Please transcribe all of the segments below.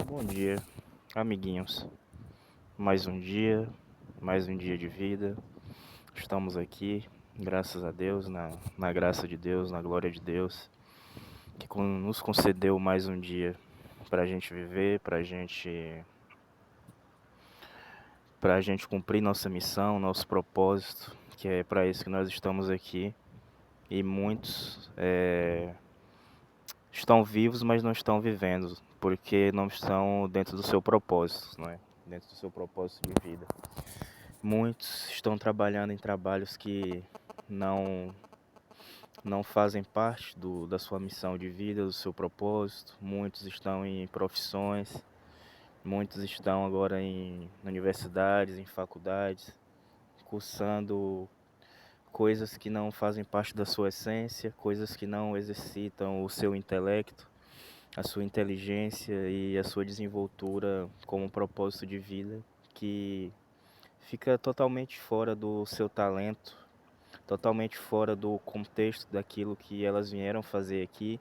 Bom dia, amiguinhos. Mais um dia de vida. Estamos aqui, graças a Deus, na graça de Deus, na glória de Deus, que nos concedeu mais um dia para a gente viver, para gente cumprir nossa missão, nosso propósito, que é para isso que nós estamos aqui. E muitos estão vivos, mas não estão vivendo, porque não estão dentro do seu propósito, não é? Dentro do seu propósito de vida. Muitos estão trabalhando em trabalhos que não não fazem parte da sua missão de vida, do seu propósito. Muitos estão em profissões, muitos estão agora em universidades, em faculdades, cursando coisas que não fazem parte da sua essência, coisas que não exercitam o seu intelecto, a sua inteligência e a sua desenvoltura como propósito de vida, que fica totalmente fora do seu talento, totalmente fora do contexto daquilo que elas vieram fazer aqui.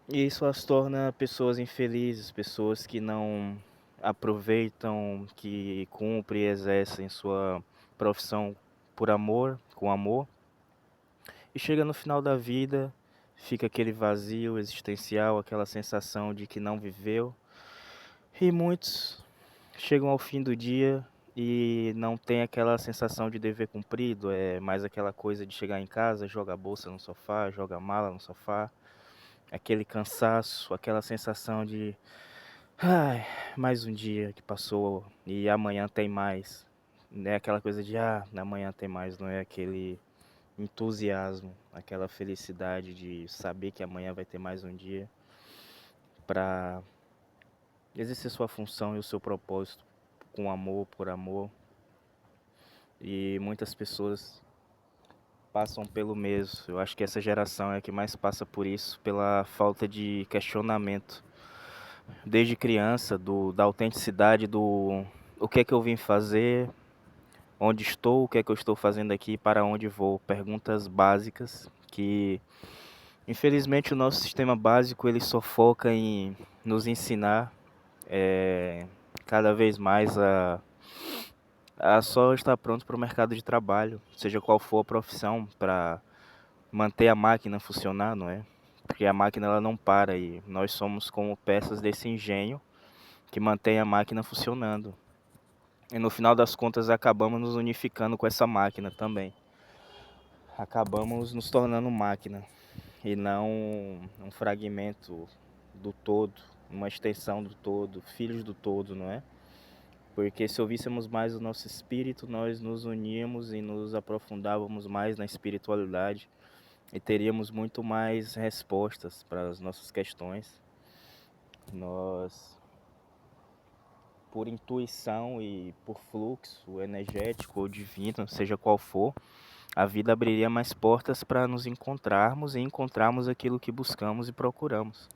E isso as torna pessoas infelizes, pessoas que não aproveitam, que cumprem e exercem sua profissão por amor, com amor. E chega no final da vida, fica aquele vazio existencial, aquela sensação de que não viveu. E muitos chegam ao fim do dia e não tem aquela sensação de dever cumprido, é mais aquela coisa de chegar em casa, joga a bolsa no sofá, joga a mala no sofá, aquele cansaço, aquela sensação de, ai, mais um dia que passou e amanhã tem mais. Não é aquela coisa de, amanhã tem mais, não é aquele entusiasmo, aquela felicidade de saber que amanhã vai ter mais um dia para exercer sua função e o seu propósito com amor, por amor. E muitas pessoas passam pelo mesmo. Eu acho que essa geração é a que mais passa por isso, pela falta de questionamento. Desde criança, da autenticidade do o que é que eu vim fazer, onde estou, o que é que eu estou fazendo aqui, para onde vou. Perguntas básicas que, infelizmente, o nosso sistema básico ele só foca em nos ensinar cada vez mais a só estar pronto para o mercado de trabalho, seja qual for a profissão, para manter a máquina funcionar, não é? Porque a máquina ela não para e nós somos como peças desse engenho que mantém a máquina funcionando. E no final das contas acabamos nos unificando com essa máquina também. Acabamos nos tornando máquina e não um fragmento do todo, uma extensão do todo, filhos do todo, não é? Porque se ouvíssemos mais o nosso espírito, nós nos uníamos e nos aprofundávamos mais na espiritualidade e teríamos muito mais respostas para as nossas questões. Nós, por intuição e por fluxo energético ou divino, seja qual for, a vida abriria mais portas para nos encontrarmos e encontrarmos aquilo que buscamos e procuramos.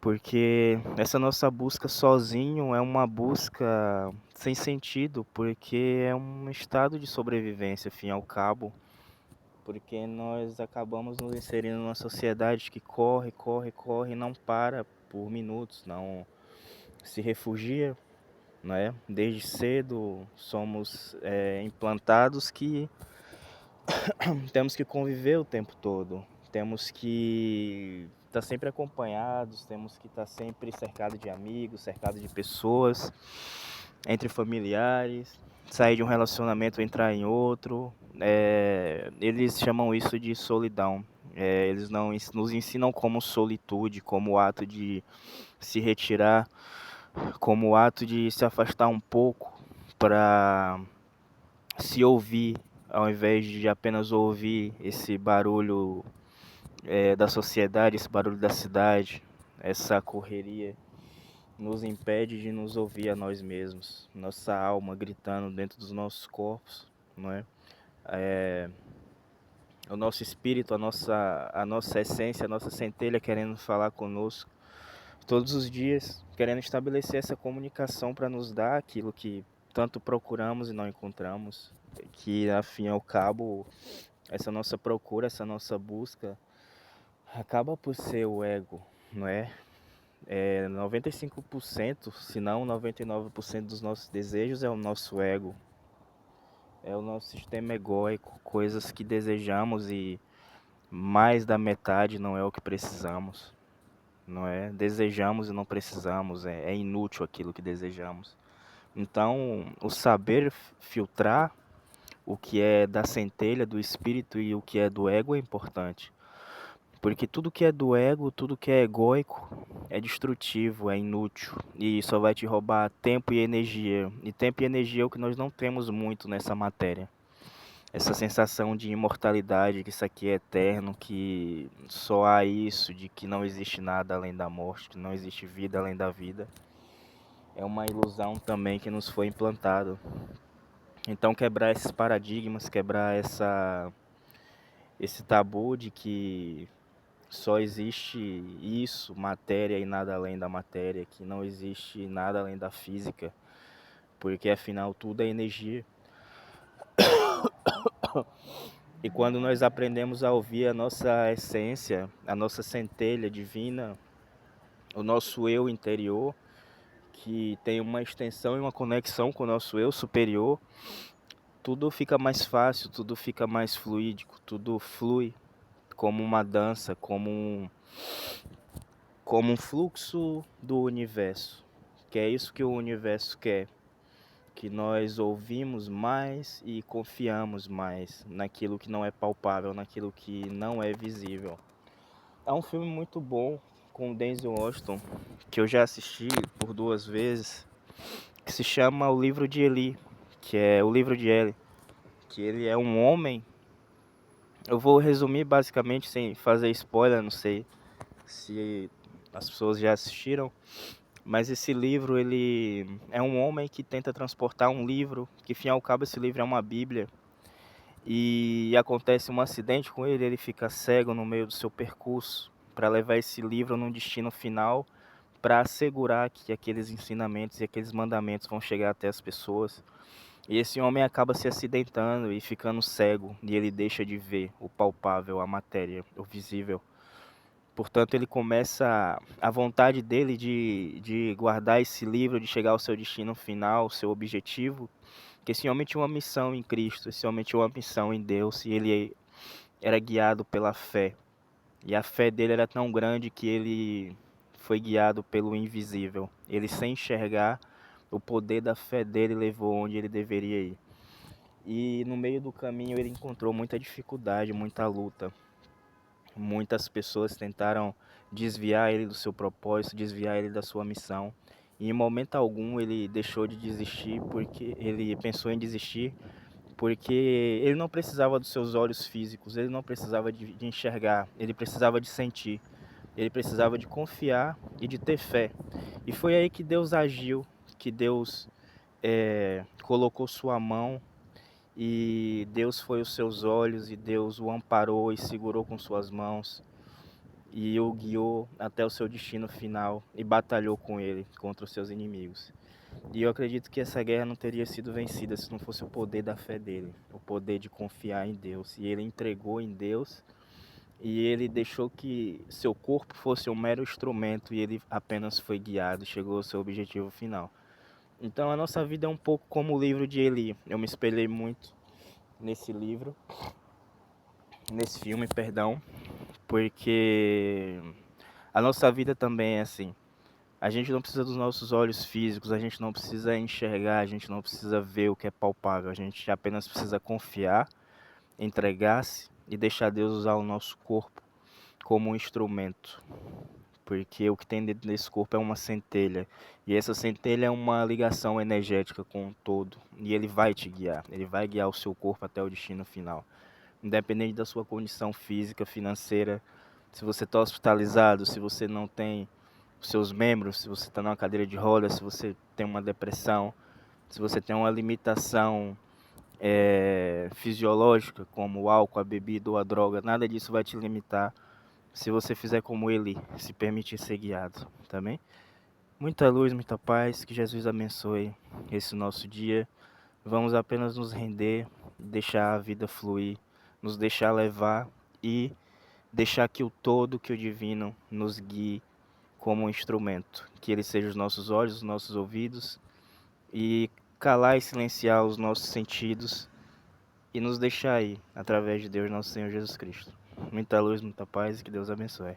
Porque essa nossa busca sozinho é uma busca sem sentido, porque é um estado de sobrevivência, fim ao cabo. Porque nós acabamos nos inserindo numa sociedade que corre, corre, corre e não para por minutos, não se refugia, não é? Desde cedo somos implantados que temos que conviver o tempo todo, temos que estar sempre acompanhados, temos que estar sempre cercado de amigos, cercado de pessoas, entre familiares, sair de um relacionamento, entrar em outro. Eles chamam isso de solidão. Eles não nos ensinam como solitude, como ato de se retirar, como ato de se afastar um pouco para se ouvir, ao invés de apenas ouvir esse barulho da sociedade, esse barulho da cidade, essa correria nos impede de nos ouvir a nós mesmos, nossa alma gritando dentro dos nossos corpos, não é? O nosso espírito, a nossa essência, a nossa centelha querendo falar conosco todos os dias, querendo estabelecer essa comunicação para nos dar aquilo que tanto procuramos e não encontramos, que afim e ao cabo essa nossa procura, essa nossa busca acaba por ser o ego, não é? 95%, se não 99% dos nossos desejos é o nosso ego, é o nosso sistema egóico, coisas que desejamos e mais da metade não é o que precisamos, não é? Desejamos e não precisamos, é inútil aquilo que desejamos. Então, o saber filtrar o que é da centelha do espírito e o que é do ego é importante. Porque tudo que é do ego, tudo que é egóico, é destrutivo, é inútil. E só vai te roubar tempo e energia. E tempo e energia é o que nós não temos muito nessa matéria. Essa sensação de imortalidade, que isso aqui é eterno, que só há isso, de que não existe nada além da morte, que não existe vida além da vida, é uma ilusão também que nos foi implantado. Então quebrar esses paradigmas, quebrar esse tabu de que só existe isso, matéria e nada além da matéria, que não existe nada além da física, porque afinal tudo é energia. E quando nós aprendemos a ouvir a nossa essência, a nossa centelha divina, o nosso eu interior, que tem uma extensão e uma conexão com o nosso eu superior, tudo fica mais fácil, tudo fica mais fluídico, tudo flui como uma dança, como um fluxo do universo, que é isso que o universo quer, que nós ouvimos mais e confiamos mais naquilo que não é palpável, naquilo que não é visível. É um filme muito bom com o Denzel Washington, que eu já assisti por 2 vezes, que se chama O Livro de Eli, que é o livro de Eli, que ele é um homem. Eu vou resumir basicamente sem fazer spoiler, não sei se as pessoas já assistiram, mas esse livro, ele é um homem que tenta transportar um livro, que fim ao cabo esse livro é uma bíblia, e acontece um acidente com ele, ele fica cego no meio do seu percurso, para levar esse livro num destino final, para assegurar que aqueles ensinamentos e aqueles mandamentos vão chegar até as pessoas. E esse homem acaba se acidentando e ficando cego, e ele deixa de ver o palpável, a matéria, o visível. Portanto, ele começa a vontade dele de guardar esse livro, de chegar ao seu destino final, ao seu objetivo, que esse homem tinha uma missão em Cristo, esse homem tinha uma missão em Deus, e ele era guiado pela fé. E a fé dele era tão grande que ele foi guiado pelo invisível. Ele, sem enxergar, o poder da fé dele levou onde ele deveria ir. E no meio do caminho ele encontrou muita dificuldade, muita luta. Muitas pessoas tentaram desviar ele do seu propósito, desviar ele da sua missão. E em momento algum ele deixou de desistir, porque ele pensou em desistir, porque ele não precisava dos seus olhos físicos, ele não precisava de enxergar, ele precisava de sentir, ele precisava de confiar e de ter fé. E foi aí que Deus agiu, que Deus colocou sua mão, e Deus foi os seus olhos, e Deus o amparou e segurou com suas mãos, e o guiou até o seu destino final, e batalhou com ele contra os seus inimigos. E eu acredito que essa guerra não teria sido vencida se não fosse o poder da fé dele, o poder de confiar em Deus. E ele entregou em Deus, e ele deixou que seu corpo fosse um mero instrumento, e ele apenas foi guiado e chegou ao seu objetivo final. Então a nossa vida é um pouco como o livro de Eli. Eu me espelhei muito nesse livro, nesse filme, perdão, porque a nossa vida também é assim. A gente não precisa dos nossos olhos físicos, a gente não precisa enxergar, a gente não precisa ver o que é palpável, a gente apenas precisa confiar, entregar-se e deixar Deus usar o nosso corpo como um instrumento. Porque o que tem dentro desse corpo é uma centelha, e essa centelha é uma ligação energética com o todo, e ele vai te guiar, ele vai guiar o seu corpo até o destino final. Independente da sua condição física, financeira, se você está hospitalizado, se você não tem os seus membros, se você está numa cadeira de rodas, se você tem uma depressão, se você tem uma limitação fisiológica, como o álcool, a bebida ou a droga, nada disso vai te limitar se você fizer como ele, se permitir ser guiado, tá bem? Muita luz, muita paz, que Jesus abençoe esse nosso dia. Vamos apenas nos render, deixar a vida fluir, nos deixar levar e deixar que o todo, que o divino nos guie como um instrumento, que Ele seja os nossos olhos, os nossos ouvidos, e calar e silenciar os nossos sentidos e nos deixar aí, através de Deus, nosso Senhor Jesus Cristo. Muita luz, muita paz e que Deus abençoe.